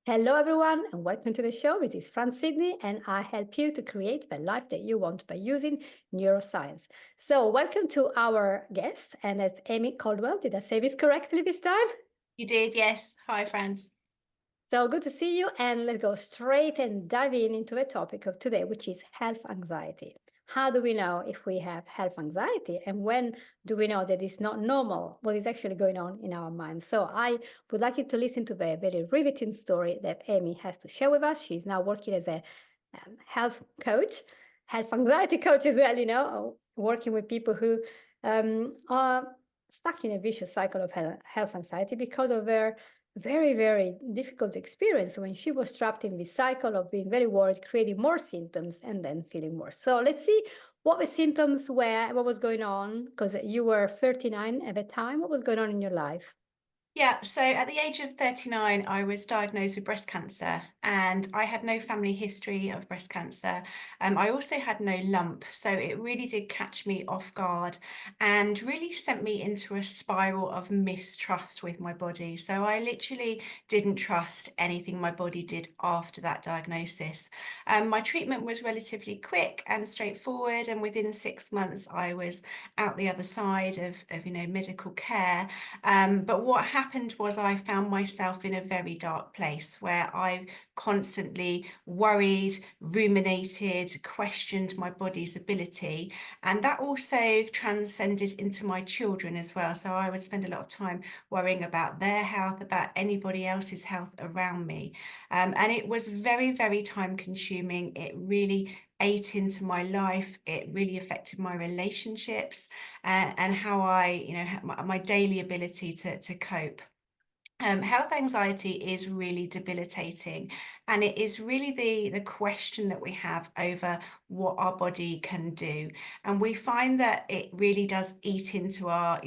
Hello, everyone, and welcome to the show. This is Franz Sidney, and I help you to create the life that you want by using neuroscience. So, welcome to our guest, and that's Amy Caldwell. Did I say this correctly this time? You did, yes. Hi, Franz. So good to see you, and let's go straight and dive into the topic of today, which is health anxiety. How do we know if we have health anxiety, and when do we know that it's not normal? What is actually going on in our mind? So I would like you to listen to the very riveting story that Amy has to share with us. She's now working as a health coach, health anxiety coach as well. Working with people who are stuck in a vicious cycle of health anxiety because of their very, very difficult experience when she was trapped in this cycle of being very worried, creating more symptoms, and then feeling worse. So let's see what the symptoms were, what was going on, because you were 39 at the time. What was going on in your life? Yeah, so at the age of 39, I was diagnosed with breast cancer, and I had no family history of breast cancer. I also had no lump, so it really did catch me off guard and really sent me into a spiral of mistrust with my body. So I literally didn't trust anything my body did after that diagnosis. My treatment was relatively quick and straightforward, and within 6 months, I was out the other side of medical care. But what happened was I found myself in a very dark place where I constantly worried, ruminated, questioned my body's ability. And that also transcended into my children as well. So I would spend a lot of time worrying about their health, about anybody else's health around me. And it was very, very time consuming. It really ate into my life. It really affected my relationships and how my daily ability to cope. Health anxiety is really debilitating, and it is really the question that we have over what our body can do. And we find that it really does eat into our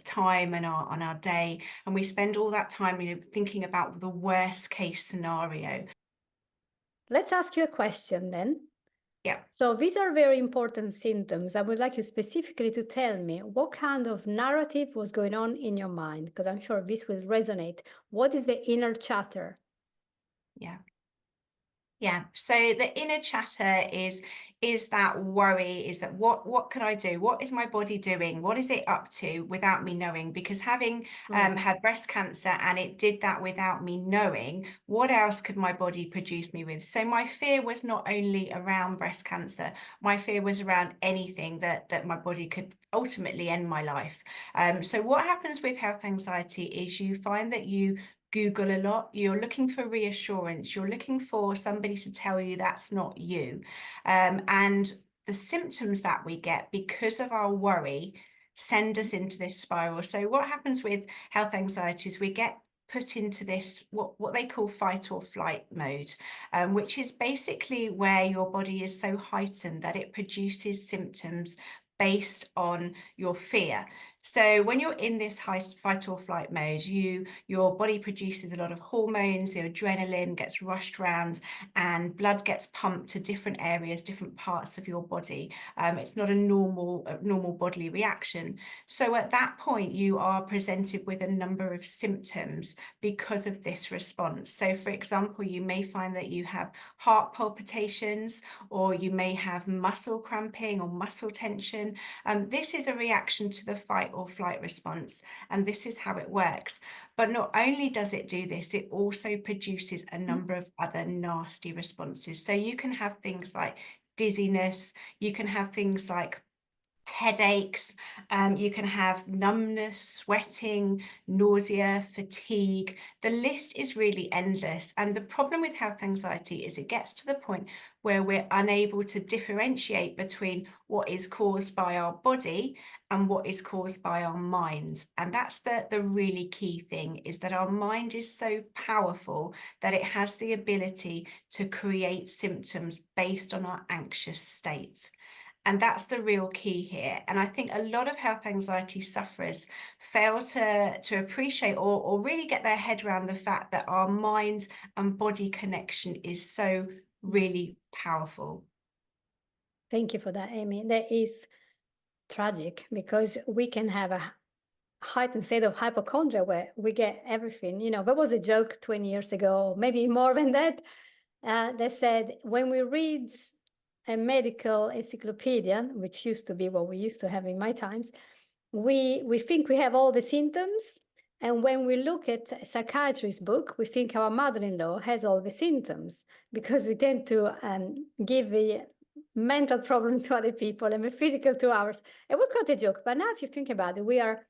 time and our day, and we spend all that time thinking about the worst case scenario. Let's ask you a question then. Yeah. So these are very important symptoms. I would like you specifically to tell me what kind of narrative was going on in your mind, because I'm sure this will resonate. What is the inner chatter? Yeah. Yeah. So the inner chatter is that worry, is that what could I do? What is my body doing? What is it up to without me knowing? Because having Mm. had breast cancer and it did that without me knowing, what else could my body produce me with? So my fear was not only around breast cancer, my fear was around anything that my body could ultimately end my life. So what happens with health anxiety is you find that you Google a lot, you're looking for reassurance, you're looking for somebody to tell you that's not you. And the symptoms that we get because of our worry send us into this spiral. So, what happens with health anxiety is we get put into this what they call fight or flight mode, which is basically where your body is so heightened that it produces symptoms based on your fear. So when you're in this high fight or flight mode, your body produces a lot of hormones, the adrenaline gets rushed around, and blood gets pumped to different areas, different parts of your body. It's not a normal bodily reaction. So at that point, you are presented with a number of symptoms because of this response. So for example, you may find that you have heart palpitations, or you may have muscle cramping or muscle tension. This is a reaction to the fight or flight response, and this is how it works. But not only does it do this, it also produces a number of other nasty responses. So you can have things like dizziness, you can have things like headaches, you can have numbness, sweating, nausea, fatigue. The list is really endless. And the problem with health anxiety is it gets to the point where we're unable to differentiate between what is caused by our body and what is caused by our minds. And that's the really key thing, is that our mind is so powerful that it has the ability to create symptoms based on our anxious state. And that's the real key here. And I think a lot of health anxiety sufferers fail to appreciate or really get their head around the fact that our mind and body connection is so really powerful. Thank you for that, Amy. That is tragic because we can have a heightened state of hypochondria where we get everything. There was a joke 20 years ago, maybe more than that. They said when we read a medical encyclopedia, which used to be what we used to have in my times, we think we have all the symptoms. And when we look at a psychiatrist's book, we think our mother-in-law has all the symptoms, because we tend to give the mental problem to other people and the physical to ours. It was quite a joke, but now if you think about it, we are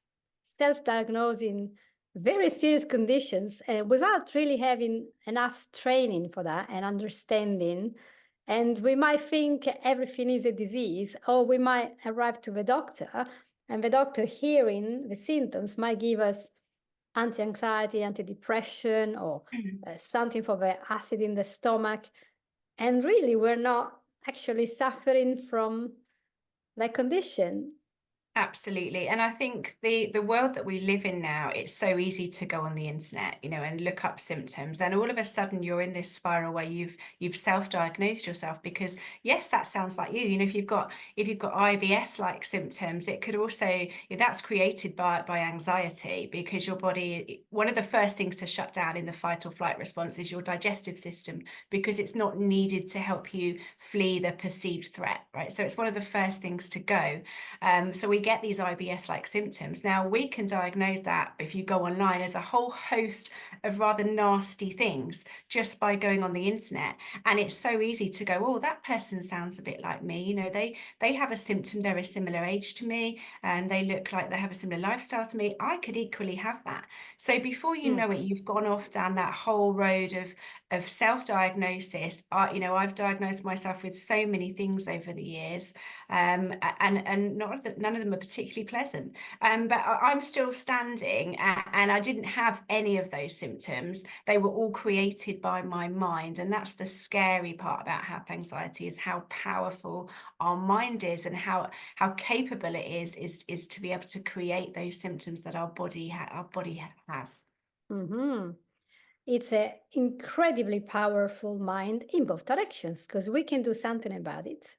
self-diagnosing very serious conditions without really having enough training for that and understanding. And we might think everything is a disease, or we might arrive to the doctor, and the doctor, hearing the symptoms, might give us anti-anxiety, anti-depression, or something for the acid in the stomach. And really, we're not actually suffering from that condition. Absolutely. And I think the world that we live in now, it's so easy to go on the internet, and look up symptoms. And all of a sudden you're in this spiral where you've self-diagnosed yourself, because yes, that sounds like you. If you've got IBS-like symptoms, it could also, that's created by anxiety, because your body, one of the first things to shut down in the fight or flight response is your digestive system, because it's not needed to help you flee the perceived threat, right? So it's one of the first things to go. So we get these IBS-like symptoms. Now, we can diagnose that, if you go online, as a whole host of rather nasty things just by going on the internet. And it's so easy to go, oh, that person sounds a bit like me. They have a symptom, they're a similar age to me, and they look like they have a similar lifestyle to me. I could equally have that. So before you know it, you've gone off down that whole road of self-diagnosis. I've diagnosed myself with so many things over the years, and none of them are particularly pleasant. But I'm still standing, and I didn't have any of those symptoms. They were all created by my mind, and that's the scary part about health anxiety, is how powerful our mind is, and how capable it is to be able to create those symptoms that our body has. Mm-hmm. It's an incredibly powerful mind in both directions, because we can do something about it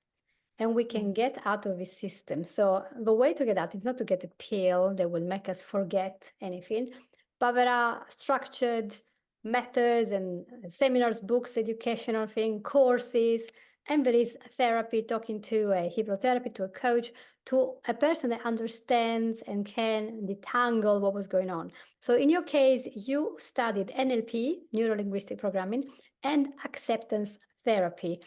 and we can get out of this system. So the way to get out is not to get a pill that will make us forget anything, but there are structured methods and seminars, books, educational things, courses, and there is therapy, talking to a hypnotherapy, to a coach, to a person that understands and can detangle what was going on. So in your case, you studied NLP, neuro-linguistic programming, and acceptance therapy.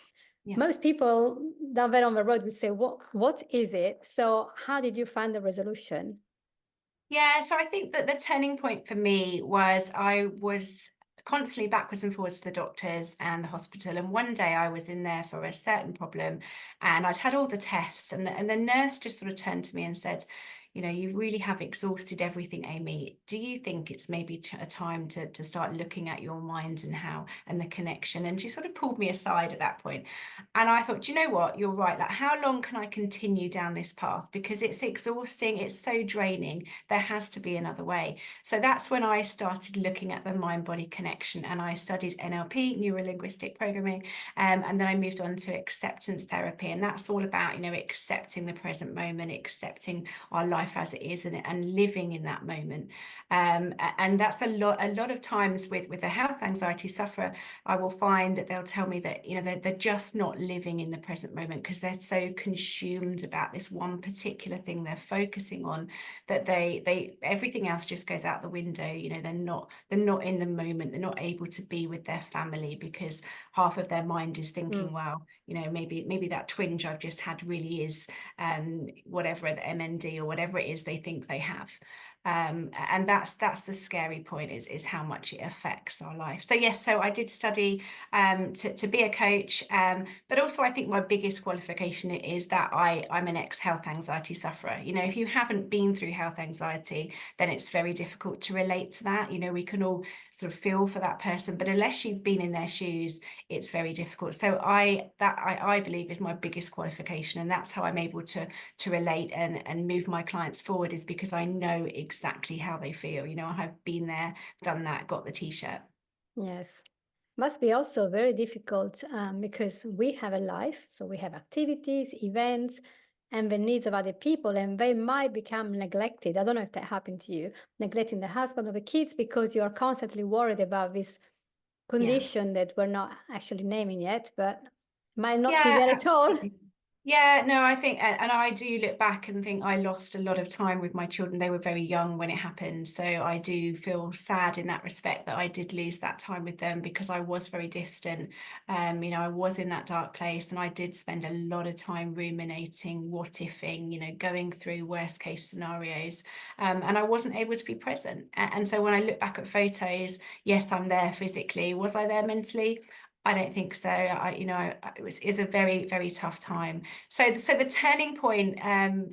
Yeah. Most people down there on the road would say, what is it? So how did you find the resolution? Yeah, so I think that the turning point for me was, I was constantly backwards and forwards to the doctors and the hospital. And one day I was in there for a certain problem, and I'd had all the tests, and the nurse just sort of turned to me and said, you really have exhausted everything, Amy. Do you think it's maybe a time to start looking at your mind and the connection? And she sort of pulled me aside at that point. And I thought, do you know what? You're right. Like, how long can I continue down this path? Because it's exhausting. It's so draining. There has to be another way. So that's when I started looking at the mind-body connection, and I studied NLP, neuro-linguistic programming, and then I moved on to acceptance therapy. And that's all about, accepting the present moment, accepting our life as it is, and living in that moment. And that's a lot of times with a health anxiety sufferer, I will find that they'll tell me that they're just not living in the present moment, because they're so consumed about this one particular thing they're focusing on, that they everything else just goes out the window. They're not in the moment. They're not able to be with their family, because half of their mind is thinking, well, maybe that twinge I've just had really is whatever, the MND or whatever it is they think they have. And that's the scary point, is how much it affects our life. So yes, so I did study to be a coach, but also I think my biggest qualification is that I'm an ex-health anxiety sufferer. If you haven't been through health anxiety, then it's very difficult to relate to that. We can all sort of feel for that person, but unless you've been in their shoes, it's very difficult. So I believe is my biggest qualification, and that's how I'm able to relate and move my clients forward, is because I know exactly how they feel. I have been there, done that, got the t-shirt. Yes. Must be also very difficult, because we have a life, so we have activities, events, and the needs of other people, and they might become neglected. I don't know if that happened to you, neglecting the husband or the kids because you are constantly worried about this Yeah. condition that we're not actually naming yet, but might not be Yeah, there at all. absolutely. Yeah, no, I think, and I do look back and think I lost a lot of time with my children. They were very young when it happened. So I do feel sad in that respect that I did lose that time with them because I was very distant. I was in that dark place, and I did spend a lot of time ruminating, what ifing, going through worst case scenarios. And I wasn't able to be present. And so when I look back at photos, yes, I'm there physically. Was I there mentally? I don't think so. It was a very, very tough time. So the turning point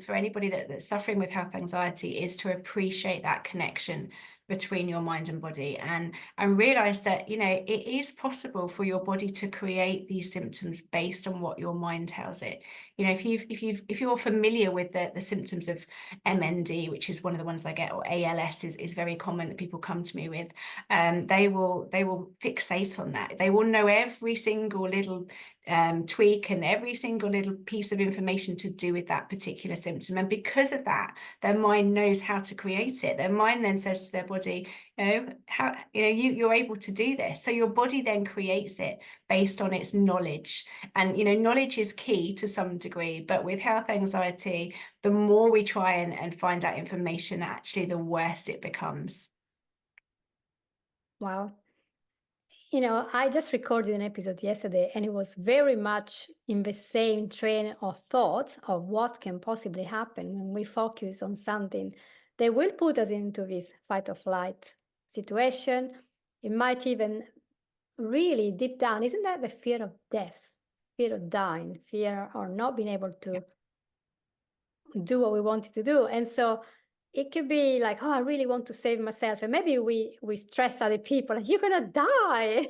for anybody that's suffering with health anxiety is to appreciate that connection between your mind and body, and realize that it is possible for your body to create these symptoms based on what your mind tells it. If you're familiar with the symptoms of MND, which is one of the ones I get, or ALS is very common that people come to me with, they will fixate on that. They will know every single little tweak and every single little piece of information to do with that particular symptom. And because of that, their mind knows how to create it. Their mind then says to their body, you're able to do this. So your body then creates it based on its knowledge. And knowledge is key to some degree, but with health anxiety, the more we try and find out information, actually the worse it becomes. Wow. I just recorded an episode yesterday, and it was very much in the same train of thoughts of what can possibly happen when we focus on something that will put us into this fight or flight situation. It might even really deep down, isn't that the fear of death, fear of dying, fear of not being able to do what we wanted to do? And so it could be like, oh, I really want to save myself. And maybe we stress other people, like, you're gonna die.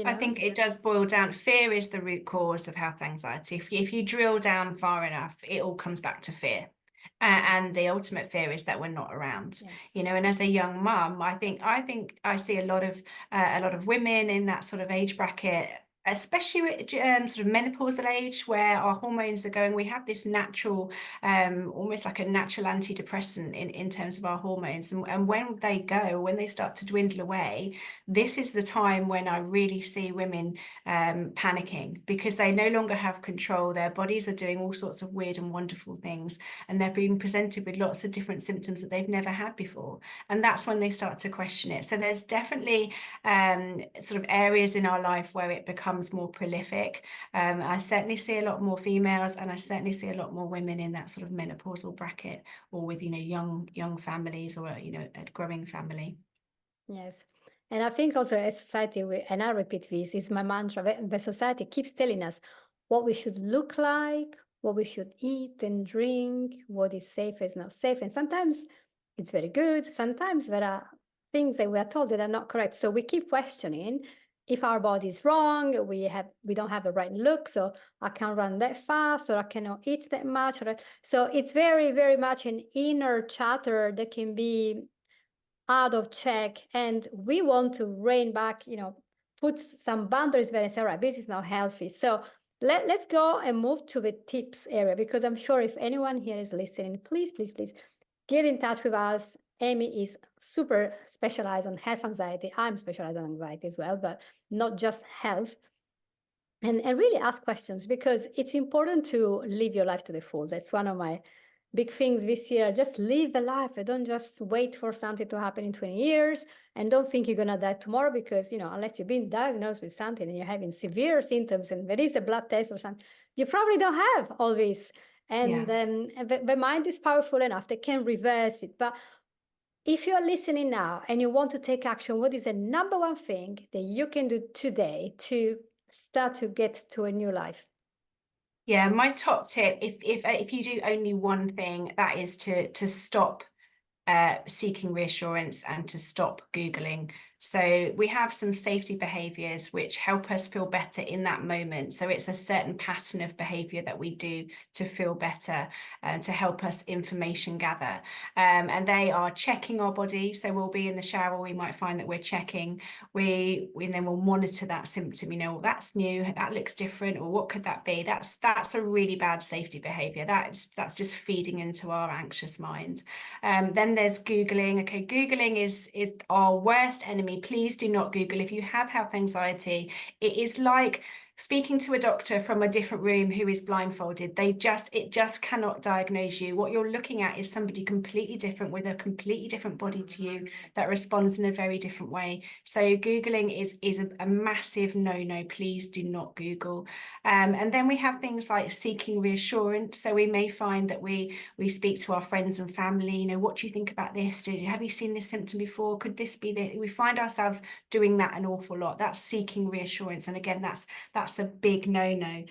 I think it does boil down. Fear is the root cause of health anxiety. If you drill down far enough, it all comes back to fear. And the ultimate fear is that we're not around. And as a young mum, I think I see a lot of women in that sort of age bracket, especially with sort of menopausal age, where our hormones are going. We have this natural, almost like a natural antidepressant in terms of our hormones. And when they start to dwindle away, this is the time when I really see women panicking, because they no longer have control. Their bodies are doing all sorts of weird and wonderful things, and they're being presented with lots of different symptoms that they've never had before. And that's when they start to question it. So there's definitely sort of areas in our life where it becomes more prolific. I certainly see a lot more females, and I certainly see a lot more women in that sort of menopausal bracket, or with young families, or a growing family. Yes. And I think also as society, and I repeat this, is my mantra, the society keeps telling us what we should look like, what we should eat and drink, what is safe, is not safe. And sometimes it's very good. Sometimes there are things that we are told that are not correct. So we keep questioning if our body is wrong, we don't have the right look, so I can't run that fast, or I cannot eat that much. So it's very, very much an inner chatter that can be out of check, and we want to rein back, put some boundaries there and say, all right, this is not healthy. So let's go and move to the tips area, because I'm sure if anyone here is listening, please, please, please get in touch with us. Amy is super specialized on health anxiety. I'm specialized on anxiety as well, but not just health. And really ask questions, because it's important to live your life to the full. That's one of my big things this year. Just live a life. And don't just wait for something to happen in 20 years. And don't think you're going to die tomorrow, because, unless you've been diagnosed with something and you're having severe symptoms and there is a blood test or something, you probably don't have all this. And the mind is powerful enough that can reverse it. But if you're listening now and you want to take action, what is the number one thing that you can do today to start to get to a new life? Yeah, my top tip, if you do only one thing, that is to stop seeking reassurance and to stop Googling. So we have some safety behaviors which help us feel better in that moment. So it's a certain pattern of behavior that we do to feel better, to help us information gather. And they are checking our body. So we'll be in the shower, we might find that we're checking, we then we'll monitor that symptom, well, that's new, that looks different, or what could that be? That's a really bad safety behavior. That's just feeding into our anxious mind. Then there's Googling. Okay, Googling is our worst enemy. Please do not Google. If you have health anxiety, it is like speaking to a doctor from a different room who is blindfolded. It just cannot diagnose you. What you're looking at is somebody completely different with a completely different body to you that responds in a very different way. So Googling is a massive no. Please do not Google. And then we have things like seeking reassurance. So we may find that we speak to our friends and family, what do you think about this? Have you seen this symptom before? Could this be this? We find ourselves doing that an awful lot. That's seeking reassurance. And again, that's a big no.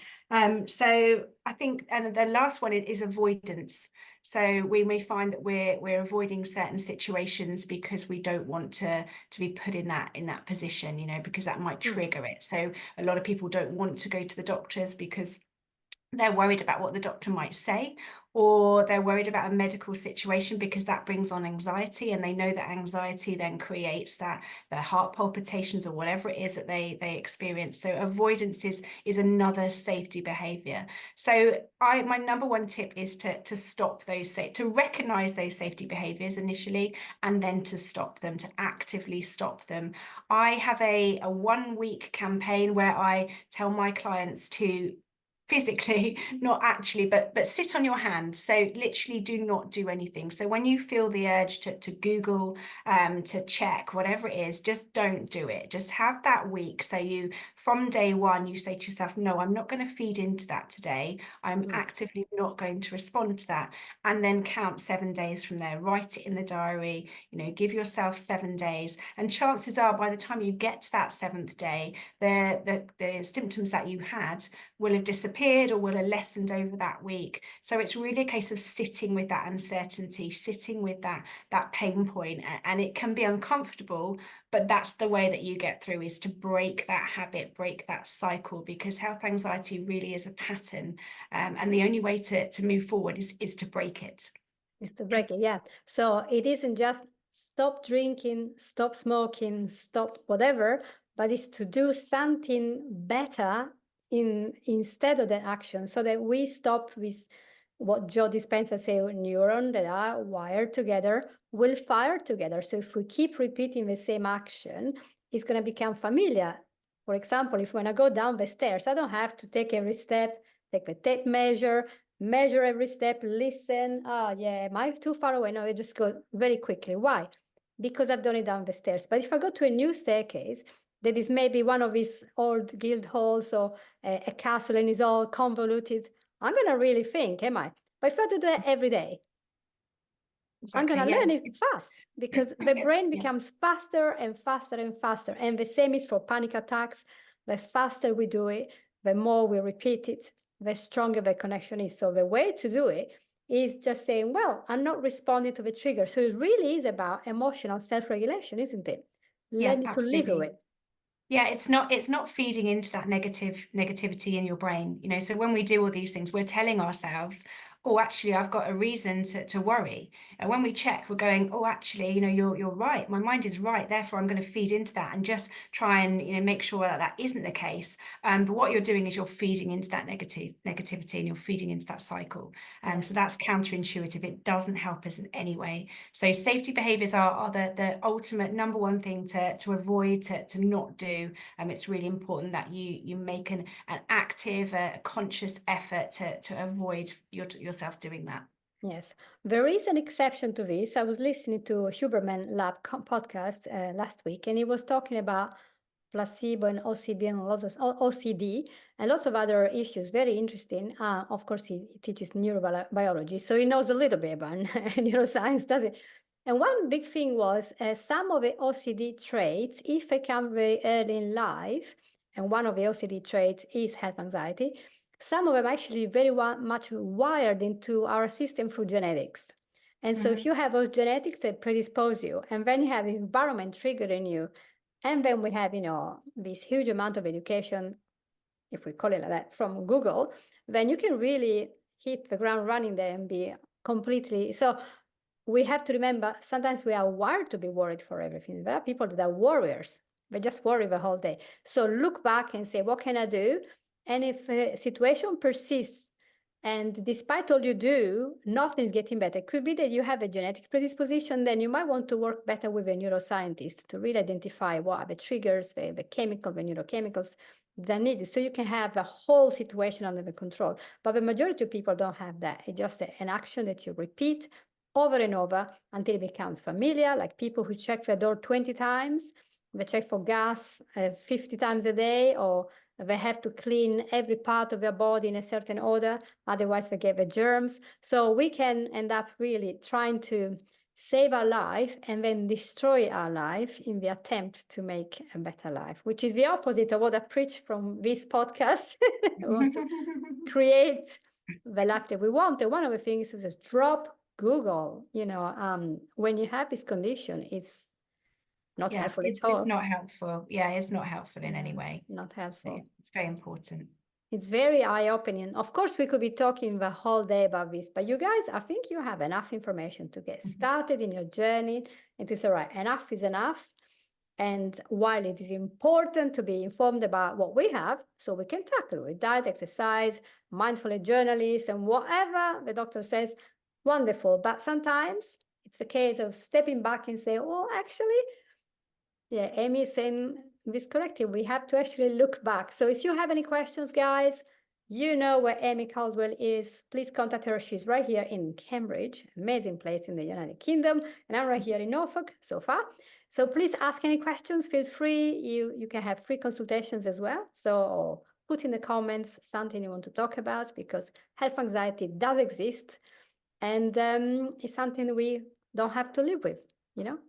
So I think, and the last one is avoidance. So we may find that we're avoiding certain situations because we don't want to be put in that position, because that might trigger it. So a lot of people don't want to go to the doctors because they're worried about what the doctor might say, or they're worried about a medical situation because that brings on anxiety, and they know that anxiety then creates their heart palpitations or whatever it is that they experience. So avoidance is another safety behavior. So my number one tip is to stop those, to recognize those safety behaviors initially, and then to stop them, to actively stop them. I have a 1 week campaign where I tell my clients to physically, not actually, but sit on your hands. So literally do not do anything. So when you feel the urge to Google, to check, whatever it is, just don't do it. Just have that week. So from day one, you say to yourself, no, I'm not going to feed into that today. I'm actively not going to respond to that. And then count 7 days from there. Write it in the diary, give yourself 7 days. And chances are by the time you get to that 7th day, the symptoms that you had will have disappeared or will have lessened over that week. So it's really a case of sitting with that uncertainty, sitting with that pain point, and it can be uncomfortable, but that's the way that you get through, is to break that habit, break that cycle, because health anxiety really is a pattern, and the only way to move forward is to break it. Is to break it, yeah. So it isn't just stop drinking, stop smoking, stop whatever, but it's to do something better instead of the action, so that we stop with what Joe Dispenza say, neurons that are wired together will fire together. So if we keep repeating the same action, it's going to become familiar. For example, if when I go down the stairs, I don't have to take every step, take the tape measure every step, listen. Oh, yeah, am I too far away? No, I just go very quickly. Why? Because I've done it down the stairs. But if I go to a new staircase, that is maybe one of these old guild halls or a castle and is all convoluted, I'm going to really think, am I? But if I do that every day, Exactly, I'm going to learn it fast, because the brain becomes faster and faster and faster. And the same is for panic attacks. The faster we do it, the more we repeat it, the stronger the connection is. So the way to do it is just saying, well, I'm not responding to the trigger. So it really is about emotional self-regulation, isn't it? Learning to live with it. Yeah, it's not feeding into that negativity in your brain. So when we do all these things, we're telling ourselves, oh, actually, I've got a reason to worry. And when we check, we're going, oh, actually, you're right. My mind is right. Therefore, I'm going to feed into that and just try and make sure that isn't the case. But what you're doing is you're feeding into that negativity, and you're feeding into that cycle. So that's counterintuitive. It doesn't help us in any way. So safety behaviors are the ultimate number one thing to avoid, to not do. It's really important that you make an active, conscious effort to avoid yourself doing that. Yes, there is an exception to this. I was listening to a Huberman Lab podcast last week, and he was talking about placebo and OCD and lots of other issues. Very interesting. Of course, he teaches neurobiology, so he knows a little bit about neuroscience, does it? And one big thing was some of the OCD traits, if they come very early in life, and one of the OCD traits is health anxiety, some of them actually very much wired into our system through genetics. And so if you have those genetics that predispose you, and then you have environment triggering you, And then we have, this huge amount of education, if we call it like that, from Google, then you can really hit the ground running there and be completely. So we have to remember, sometimes we are wired to be worried for everything. There are people that are warriors. They just worry the whole day. So look back and say, what can I do? And if a situation persists, and despite all you do, nothing's getting better. It could be that you have a genetic predisposition, then you might want to work better with a neuroscientist to really identify what are the triggers, the chemical, the neurochemicals that are needed, so you can have the whole situation under the control. But the majority of people don't have that. It's just an action that you repeat over and over until it becomes familiar, like people who check their door 20 times, they check for gas 50 times a day, or they have to clean every part of their body in a certain order, otherwise they get the germs. So we can end up really trying to save our life and then destroy our life in the attempt to make a better life, which is the opposite of what I preach from this podcast. We want to create the life that we want. And one of the things is just drop Google. When you have this condition, it's not helpful at all. It's not helpful. Yeah, it's not helpful in any way. Not helpful. So it's very important. It's very eye-opening. Of course, we could be talking the whole day about this, but you guys, I think you have enough information to get started in your journey. It is all right. Enough is enough. And while it is important to be informed about what we have, so we can tackle with diet, exercise, mindful journalists, and whatever the doctor says, wonderful. But sometimes it's the case of stepping back and say, oh, actually, yeah, Amy is saying this correctly. We have to actually look back. So if you have any questions, guys, you know where Amy Caldwell is. Please contact her. She's right here in Cambridge, amazing place in the United Kingdom. And I'm right here in Norfolk so far. So please ask any questions. Feel free. You can have free consultations as well. So put in the comments something you want to talk about, because health anxiety does exist. And it's something we don't have to live with.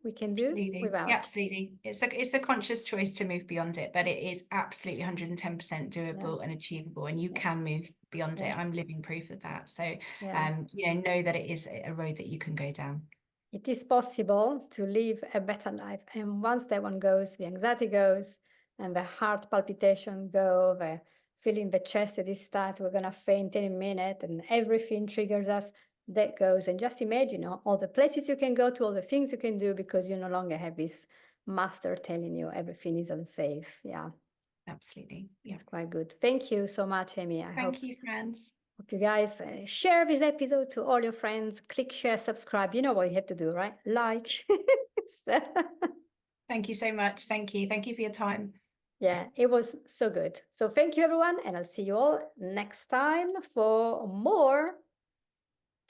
We can do without. Absolutely. It's a conscious choice to move beyond it, but it is absolutely 110% doable and achievable, and you can move beyond it. I'm living proof of that. So, know that it is a road that you can go down. It is possible to live a better life. And once that one goes, the anxiety goes, and the heart palpitation go, the feeling the chest that is tight, we're going to faint in a minute, and everything triggers us. That goes. And just imagine all the places you can go to, all the things you can do, because you no longer have this master telling you everything is unsafe. Yeah, absolutely. Yeah, it's quite good. Thank you so much, Amy. Thank you, Franz. Hope you guys share this episode to all your friends. Click, share, subscribe. You know what you have to do, right? Like. Thank you so much. Thank you for your time. Yeah, it was so good. So thank you, everyone, and I'll see you all next time for more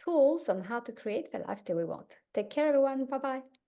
tools on how to create the life that we want. Take care, everyone. Bye-bye.